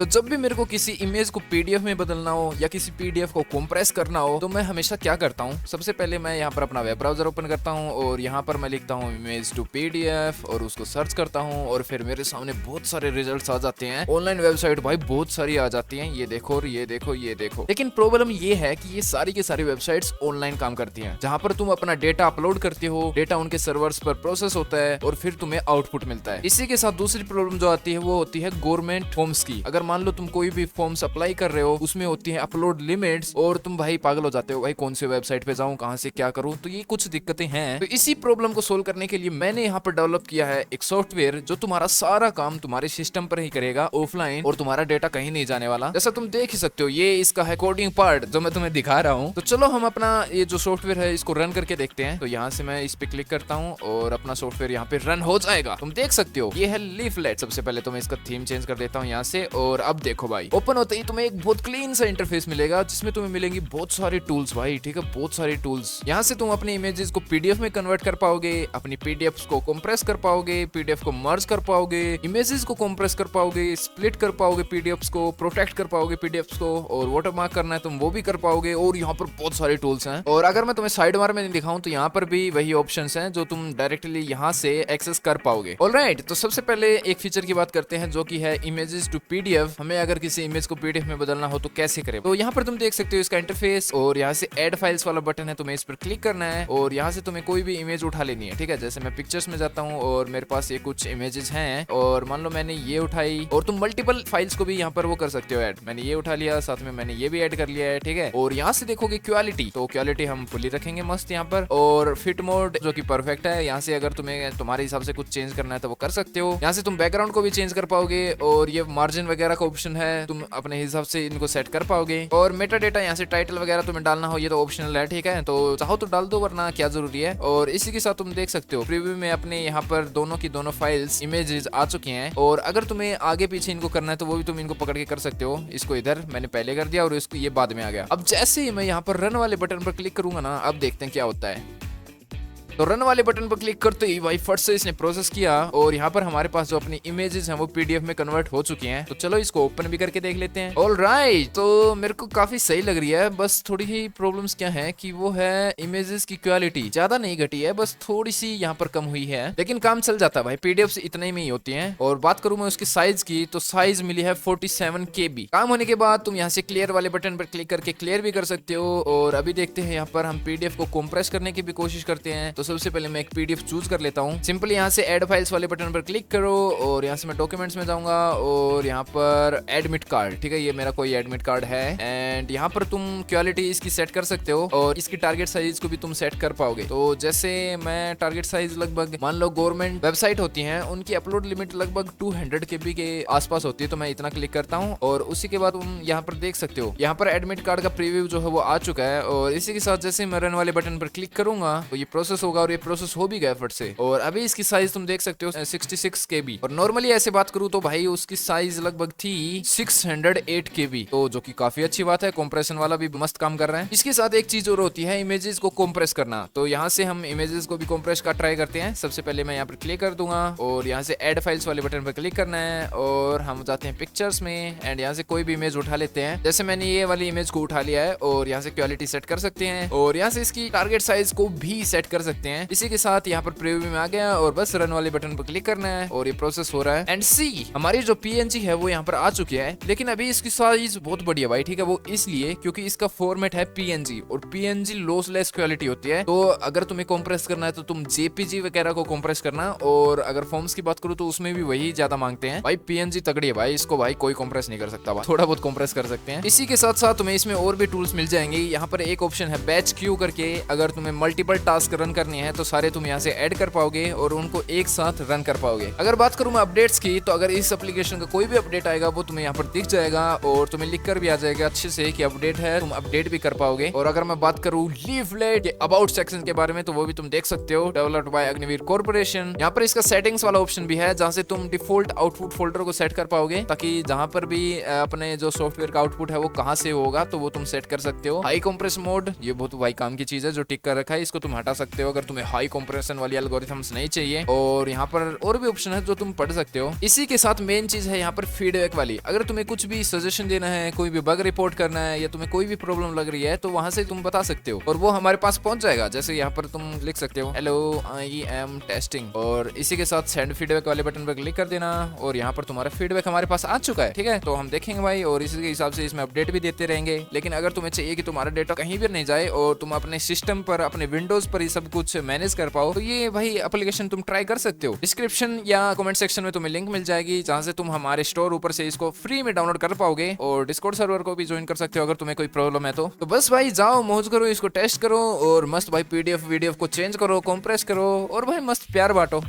तो जब भी मेरे को किसी इमेज को पीडीएफ में बदलना हो या किसी पीडीएफ को कंप्रेस करना हो तो मैं हमेशा क्या करता हूँ, सबसे पहले मैं यहाँ पर अपना वेब ब्राउजर ओपन करता हूँ और यहाँ पर मैं लिखता हूँ इमेज टू पीडीएफ और उसको सर्च करता हूँ और फिर मेरे सामने बहुत सारे रिजल्ट्स आ जाते हैं। ऑनलाइन वेबसाइट भाई बहुत सारी आ जाती हैं, ये देखो और ये देखो ये देखो। लेकिन प्रॉब्लम ये है कि ये सारी की सारी वेबसाइट्स ऑनलाइन काम करती हैं, जहाँ पर तुम अपना डेटा अपलोड करते हो, डेटा उनके सर्वर्स पर प्रोसेस होता है और फिर तुम्हें आउटपुट मिलता है। इसी के साथ दूसरी प्रॉब्लम जो आती है वो होती है गवर्नमेंट फॉर्म्स की। अगर मान लो तुम कोई भी फॉर्म्स अप्लाई कर रहे हो, उसमें होती है अपलोड लिमिट्स और तुम भाई पागल हो जाते हो, भाई कौन सी वेबसाइट पे जाऊं, कहां से क्या करूं। तो ये कुछ दिक्कतें हैं। तो इसी प्रॉब्लम को सोल्व करने के लिए मैंने यहाँ पर डेवलप किया है एक सॉफ्टवेयर जो तुम्हारा सारा काम तुम्हारे सिस्टम पर ही करेगा ऑफलाइन, और तुम्हारा डेटा कहीं नहीं जाने वाला। जैसा तुम देख ही सकते हो ये इसका है कोडिंग पार्ट जो मैं तुम्हें दिखा रहा हूँ। तो चलो हम अपना ये जो सॉफ्टवेयर है इसको रन करके देखते हैं। तो यहाँ से मैं इस पे क्लिक करता हूँ और अपना सॉफ्टवेयर यहाँ पे रन हो जाएगा। तुम देख सकते हो ये है लीफलेट। सबसे पहले तो मैं इसका थीम चेंज कर देता हूँ यहाँ से, और अब देखो भाई ओपन होते ही तुम्हें एक बहुत क्लीन सा इंटरफेस मिलेगा जिसमें तुम्हें मिलेंगी बहुत सारे टूल्स भाई, ठीक है, बहुत सारे टूल्स। यहाँ से तुम अपनी इमेजेस को पीडीएफ में कन्वर्ट कर पाओगे, अपनी पीडीएफ को कंप्रेस कर पाओगे, पीडीएफ को मर्ज कर पाओगे, इमेजेस को कंप्रेस कर पाओगे, स्प्लिट कर पाओगे पीडीएफ को, प्रोटेक्ट कर पाओगे पीडीएफ को, और वाटरमार्क करना है तुम वो भी कर पाओगे। और यहाँ पर बहुत सारे टूल्स हैं। और अगर मैं तुम्हें साइड बार में दिखाऊं तो यहाँ पर भी वही ऑप्शंस हैं जो तुम डायरेक्टली यहाँ से एक्सेस कर पाओगे। ऑलराइट, तो सबसे पहले एक फीचर की बात करते हैं जो कि है इमेजेस टू पीडीएफ। हमें अगर किसी इमेज को पीडीएफ में बदलना हो तो कैसे करें। तो यहाँ पर तुम देख सकते हो इसका इंटरफेस, और यहाँ से ऐड फाइल्स वाला बटन है, तुम्हें इस पर क्लिक करना है और यहाँ से तुम्हें कोई भी इमेज उठा लेनी है, ठीक है। जैसे मैं पिक्चर्स में जाता हूँ और मेरे पास ये कुछ इमेजेस हैं, और मान लो मैंने ये उठाई, और तुम मल्टीपल फाइल्स को भी यहाँ पर वो कर सकते हो ऐड। मैंने ये उठा लिया, साथ में मैंने ये भी ऐड कर लिया है, ठीक है। और यहाँ से देखोगे क्वालिटी, तो क्वालिटी हम फुली रखेंगे मस्त यहाँ पर, और फिट मोड जो कि परफेक्ट है। यहाँ से अगर तुम्हें तुम्हारे हिसाब से कुछ चेंज करना है तो वो कर सकते हो। यहाँ से तुम बैकग्राउंड को भी चेंज कर पाओगे, और ये मार्जिन वगैरह का ऑप्शन है, तुम अपने हिसाब से इनको सेट कर पाओगे। और मेटा डेटा यहाँ से टाइटल वगैरह तुम्हें डालना हो ये तो ऑप्शनल है, ठीक है, तो चाहो तो डाल दो वरना क्या जरूरी है। और इसी के साथ तुम देख सकते हो प्रीव्यू में अपने यहाँ पर दोनों की दोनों फाइल्स इमेजेस आ चुकी हैं, और अगर तुम्हें आगे पीछे इनको करना है तो वो भी तुम इनको पकड़ के कर सकते हो। इसको इधर मैंने पहले कर दिया और इसको ये बाद में आ गया। अब जैसे ही मैं यहाँ पर रन वाले बटन पर क्लिक करूंगा ना, अब देखते हैं क्या होता है। तो रन वाले बटन पर क्लिक करते ही भाई फट से इसने प्रोसेस किया, और यहाँ पर हमारे पास जो अपनी इमेजेस हैं वो पीडीएफ में कन्वर्ट हो चुकी हैं। तो चलो इसको ओपन भी करके देख लेते हैं। ऑलराइट, तो मेरे को काफी सही लग रही है। बस थोड़ी ही प्रॉब्लम्स क्या है कि वो है इमेजेस की क्वालिटी ज्यादा नहीं घटी है, बस थोड़ी सी यहाँ पर कम हुई है, लेकिन काम चल जाता है भाई। पीडीएफ इतने में ही होती है। और बात करूं मैं उसकी साइज की, तो साइज मिली है 47 KB। काम होने के बाद तुम यहाँ से क्लियर वाले बटन पर क्लिक करके क्लियर भी कर सकते हो। और अभी देखते हैं यहाँ पर हम पीडीएफ को कंप्रेस करने की भी कोशिश करते हैं। तो सबसे पहले मैं एक पीडीएफ चूज कर लेता हूँ। सिंपली यहाँ से ऐड फाइल्स वाले बटन पर क्लिक करो, और यहाँ से मैं डॉक्यूमेंट्स में जाऊंगा और यहाँ पर एडमिट कार्ड, ठीक है, ये मेरा कोई एडमिट कार्ड है। एंड यहाँ पर तुम क्वालिटी इसकी सेट कर सकते हो, और इसकी टारगेट साइज को भी तुम सेट कर पाओगे। तो जैसे मैं टारगेट साइज लगभग, मान लो गवर्नमेंट वेबसाइट होती है उनकी अपलोड लिमिट लगभग 200 KB के आसपास होती है, तो मैं इतना क्लिक करता हूँ। और उसी के बाद तुम यहाँ पर देख सकते हो यहाँ पर एडमिट कार्ड का प्रीव्यू जो है वो आ चुका है। और इसी के साथ जैसे मैं रन वाले बटन पर क्लिक करूंगा तो ये प्रोसेस होगा, और ये प्रोसेस हो भी गया फट से। और अभी इसकी साइज तुम देख सकते हो 66 KB। और नॉर्मली ऐसे बात करूं तो भाई उसकी साइज लगभग थी 608 KB, तो जो कि काफी अच्छी बात है। कंप्रेशन वाला भी मस्त काम कर रहा है। इसके साथ एक चीज और होती है इमेजेस को कंप्रेस करना। तो यहाँ से हम इमेजेस को भी कंप्रेस का ट्राई करते हैं। सबसे पहले मैं यहाँ पर क्लिक कर दूंगा, और यहाँ से ऐड फाइल्स वाले बटन पर क्लिक करना है, और हम जाते हैं पिक्चर्स में, एंड यहाँ से कोई भी इमेज उठा लेते हैं। जैसे मैंने ये वाली इमेज को उठा लिया है, और यहाँ से क्वालिटी सेट कर सकते हैं, और यहाँ से इसकी टारगेट साइज को भी सेट कर सकते हैं। इसी के साथ यहाँ पर प्रीव्यू में आ गया, और बस रन वाले बटन पर क्लिक करना है, और ये प्रोसेस हो रहा है। एंड सी हमारी जो पीएनजी है वो यहाँ पर आ चुकी है, लेकिन अभी इसकी साइज बहुत बड़ी है भाई, ठीक है। वो इसलिए क्योंकि इसका फॉर्मेट है पीएनजी, और पीएनजी लॉसलेस क्वालिटी होती है। तो अगर तुम्हें कंप्रेस करना है तो तुम जेपीजी वगैरह को कंप्रेस करना। और अगर फॉर्म्स की बात करूँ तो उसमें भी वही ज्यादा मांगते हैं भाई। पीएनजी तगड़ी है भाई, इसको भाई कोई कंप्रेस नहीं कर सकता, थोड़ा बहुत कंप्रेस कर सकते हैं। इसी के साथ साथ तुम्हें इसमें और भी टूल्स मिल जाएंगे। यहाँ पर एक ऑप्शन है बैच क्यू करके। अगर तुम्हें मल्टीपल टास्क रन करनी है तो सारे तुम यहाँ से ऐड कर पाओगे और उनको एक साथ रन कर पाओगे। अगर बात करूं मैं अपडेट्स की, तो अगर इस एप्लीकेशन का कोई भी अपडेट आएगा वो तुम्हें यहाँ पर दिख जाएगा, और तुम्हें लिख कर भी आ जाएगा अच्छे से कि अपडेट है, तुम अपडेट भी कर पाओगे। और अगर मैं बात करूं लीफलेट अबाउट सेक्शन के बारे में, तो वो भी तुम देख सकते हो, डेवलप्ड बाय अग्निवीर कॉर्पोरेशन। यहाँ पर इसका सेटिंग्स वाला ऑप्शन भी है, जहाँ से तुम डिफॉल्ट आउटपुट फोल्डर को सेट कर पाओगे, ताकि जहाँ पर भी अपने जो सॉफ्टवेयर का आउटपुट है वो कहाँ से होगा तो वो तुम सेट कर सकते हो। हाई कंप्रेस मोड, ये बहुत भाई काम की चीज है जो टिक कर रखा है, इसको तुम हटा सकते हो अगर अगर तुम्हें हाई कंप्रेशन वाली एल्गोरिथम्स नहीं चाहिए। और यहाँ पर और भी ऑप्शन है जो तुम पढ़ सकते हो। इसी के साथ मेन चीज है यहाँ पर फीडबैक वाली। अगर तुम्हें कुछ भी सजेशन देना है, कोई भी बग रिपोर्ट करना है, या तुम्हें कोई भी प्रॉब्लम लग रही है, तो वहां से तुम बता सकते हो और वो हमारे पास पहुंच जाएगा। जैसे यहाँ पर तुम लिख सकते हो हेलो आई एम टेस्टिंग, और इसी के साथ सेंड फीडबैक वाले बटन पर क्लिक कर देना और यहाँ पर तुम्हारा फीडबैक हमारे पास आ चुका है। ठीक है, तो हम देखेंगे भाई और इसी के हिसाब से इसमें अपडेट भी देते रहेंगे। लेकिन अगर तुम्हें चाहिए कि तुम्हारा डेटा कहीं भी नहीं जाए और तुम अपने सिस्टम पर, अपने विंडोज पर ये सब कुछ मैनेज कर पाओ, तो ये भाई एप्लीकेशन तुम ट्राई कर सकते हो। डिस्क्रिप्शन या कमेंट सेक्शन में तुम्हें लिंक मिल जाएगी जहां से तुम हमारे स्टोर ऊपर से इसको फ्री में डाउनलोड कर पाओगे और डिस्कॉर्ड सर्वर को भी ज्वाइन कर सकते हो अगर तुम्हें कोई प्रॉब्लम है तो बस भाई जाओ मौज करो, इसको टेस्ट करो और मस्त भाई पीडीएफ वीडीएफ को चेंज करो, कंप्रेस करो और भाई मस्त प्यार बांटो।